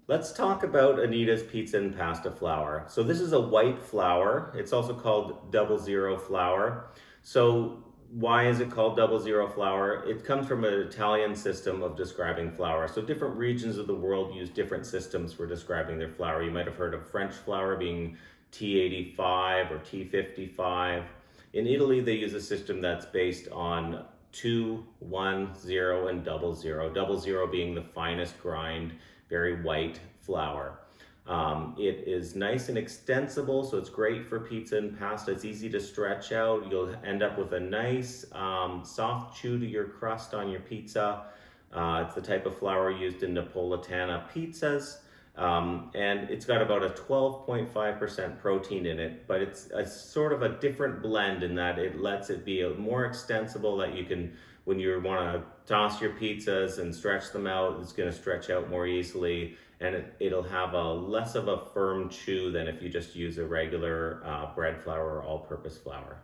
Let's talk about Anita's Pizza and Pasta flour. So this is a white flour. It's also called double zero flour. So why is it called double zero flour? It comes from an Italian system of describing flour. So different regions of the world use different systems for describing their flour. You might have heard of French flour being T85 or T55. In Italy, they use a system that's based on 2, 1, 0, and double zero. Double zero being the finest grind, very white flour. It is nice and extensible, so it's great for pizza and pasta. It's easy to stretch out. You'll end up with a nice soft chew to your crust on your pizza. It's the type of flour used in Napolitana pizzas. And it's got about a 12.5% protein in it, but it's a sort of a different blend in that it lets it be more extensible, that you can, when you want to toss your pizzas and stretch them out, it's going to stretch out more easily, and it'll have a less of a firm chew than if you just use a regular bread flour or all-purpose flour.